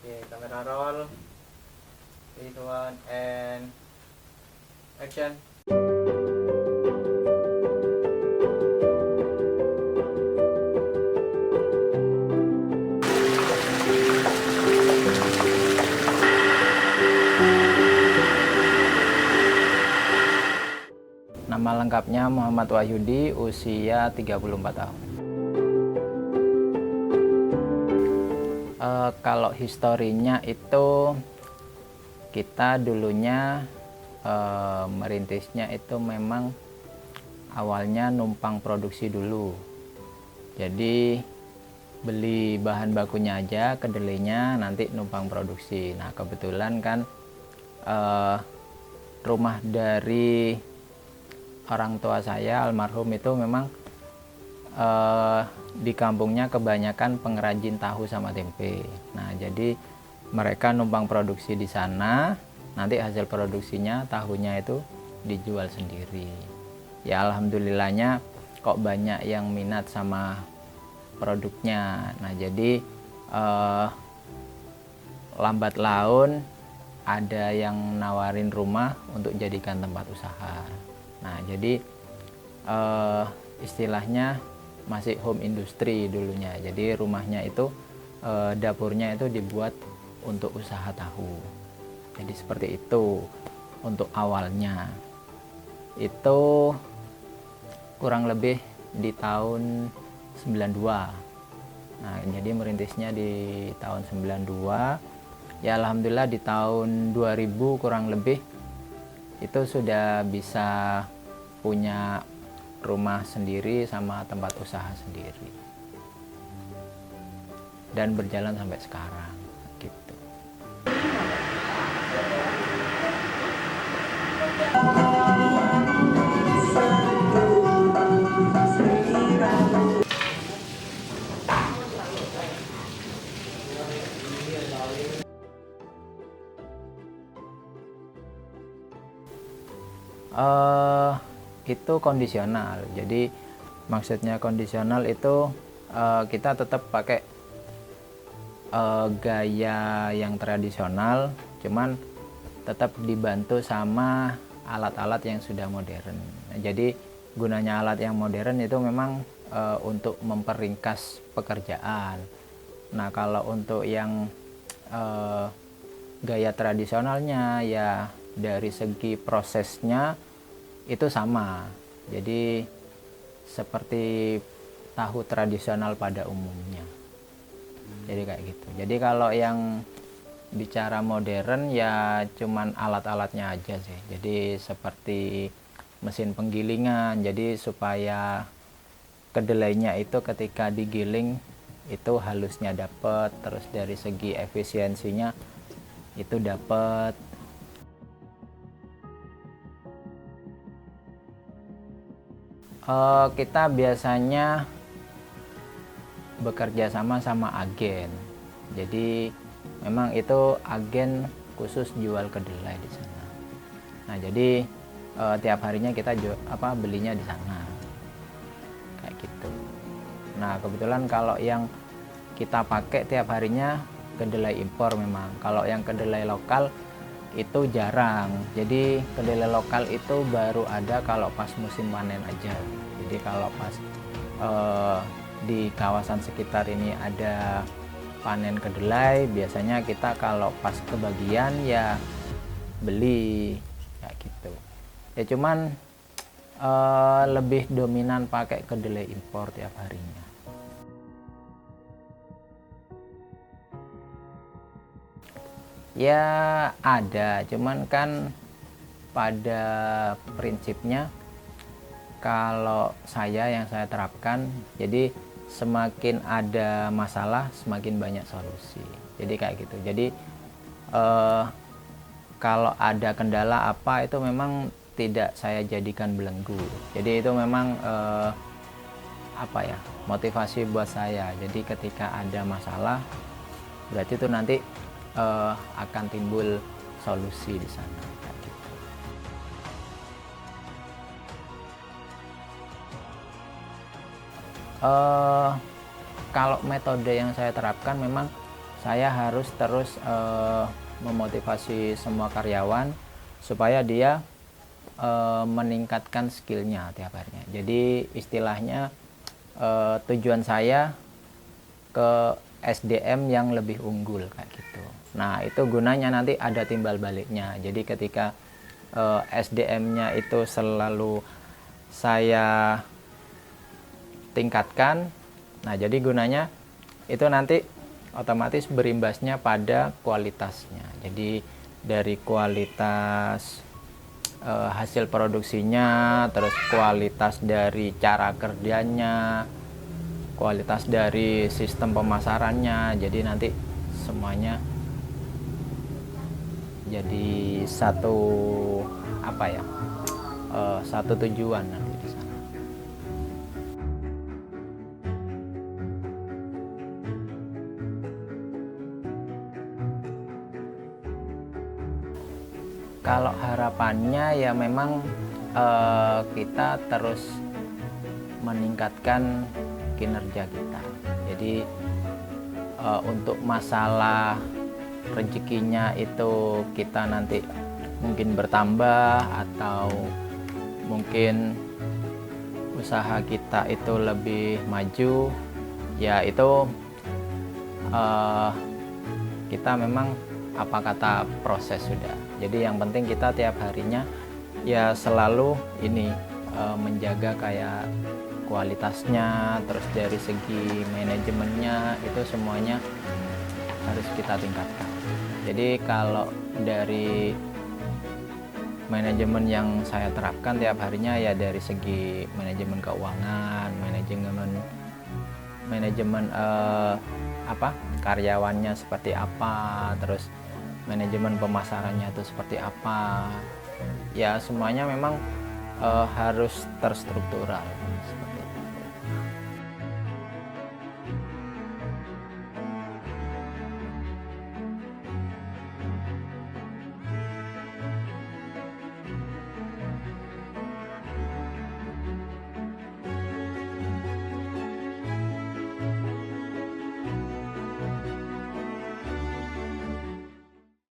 Oke, kamera roll. 3, 2, 1, and action. Nama lengkapnya Muhammad Wahyudi, usia 34 tahun. Kalau historinya itu kita dulunya merintisnya itu memang awalnya numpang produksi dulu. Jadi beli bahan bakunya aja, kedelainya nanti numpang produksi. Nah kebetulan kan rumah dari orang tua saya almarhum itu memang di kampungnya kebanyakan pengrajin tahu sama tempe. Nah jadi mereka numpang produksi di sana, nanti hasil produksinya tahunya itu dijual sendiri. Ya alhamdulillahnya kok banyak yang minat sama produknya. Nah jadi lambat laun ada yang nawarin rumah untuk jadikan tempat usaha. Nah jadi istilahnya masih home industry dulunya. Jadi rumahnya itu dapurnya itu dibuat untuk usaha tahu. Jadi seperti itu untuk awalnya. Itu kurang lebih di tahun 92. Nah, jadi merintisnya di tahun 92. Ya alhamdulillah di tahun 2000 kurang lebih itu sudah bisa punya rumah sendiri sama tempat usaha sendiri. Dan berjalan sampai sekarang gitu. Itu kondisional. Jadi maksudnya kondisional itu kita tetap pakai gaya yang tradisional, cuman tetap dibantu sama alat-alat yang sudah modern. Jadi gunanya alat yang modern itu memang untuk memperingkas pekerjaan. Nah kalau untuk yang gaya tradisionalnya ya dari segi prosesnya itu sama. Jadi seperti tahu tradisional pada umumnya. Jadi kayak gitu. Jadi kalau yang bicara modern ya cuman alat-alatnya aja sih. Jadi seperti mesin penggilingan. Jadi supaya kedelainya itu ketika digiling itu halusnya dapat, terus dari segi efisiensinya itu dapat. Kita biasanya bekerja sama agen. Jadi memang itu agen khusus jual kedelai di sana. Nah jadi tiap harinya kita belinya di sana kayak gitu. Nah kebetulan kalau yang kita pakai tiap harinya kedelai impor memang. Kalau yang kedelai lokal itu jarang. Jadi kedelai lokal itu baru ada kalau pas musim panen aja. Jadi kalau pas di kawasan sekitar ini ada panen kedelai, biasanya kita kalau pas kebagian ya beli kayak gitu. Ya cuman lebih dominan pakai kedelai impor tiap harinya. Ya ada, cuman kan pada prinsipnya kalau yang saya terapkan, jadi semakin ada masalah semakin banyak solusi. Jadi kayak gitu. Jadi kalau ada kendala apa itu memang tidak saya jadikan belenggu. Jadi itu memang motivasi buat saya. Jadi ketika ada masalah berarti itu nanti akan timbul solusi di sana. Kalau metode yang saya terapkan memang saya harus terus memotivasi semua karyawan supaya dia meningkatkan skillnya tiap harinya. Jadi istilahnya tujuan saya ke SDM yang lebih unggul kayak gitu. Nah itu gunanya nanti ada timbal baliknya. Jadi ketika SDM-nya itu selalu saya tingkatkan, nah jadi gunanya itu nanti otomatis berimbasnya pada kualitasnya. Jadi dari kualitas hasil produksinya, terus kualitas dari cara kerjanya, kualitas dari sistem pemasarannya. Jadi nanti semuanya jadi satu apa ya, satu tujuan nanti di sana. Kalau harapannya ya memang kita terus meningkatkan kinerja kita. Jadi untuk masalah rezekinya itu kita nanti mungkin bertambah atau mungkin usaha kita itu lebih maju, ya itu kita memang apa kata proses sudah. Jadi yang penting kita tiap harinya ya selalu ini menjaga kayak kualitasnya, terus dari segi manajemennya itu semuanya harus kita tingkatkan. Jadi kalau dari manajemen yang saya terapkan tiap harinya ya dari segi manajemen keuangan, manajemen karyawannya seperti apa, terus manajemen pemasarannya itu seperti apa. Ya semuanya memang harus terstruktural seperti itu.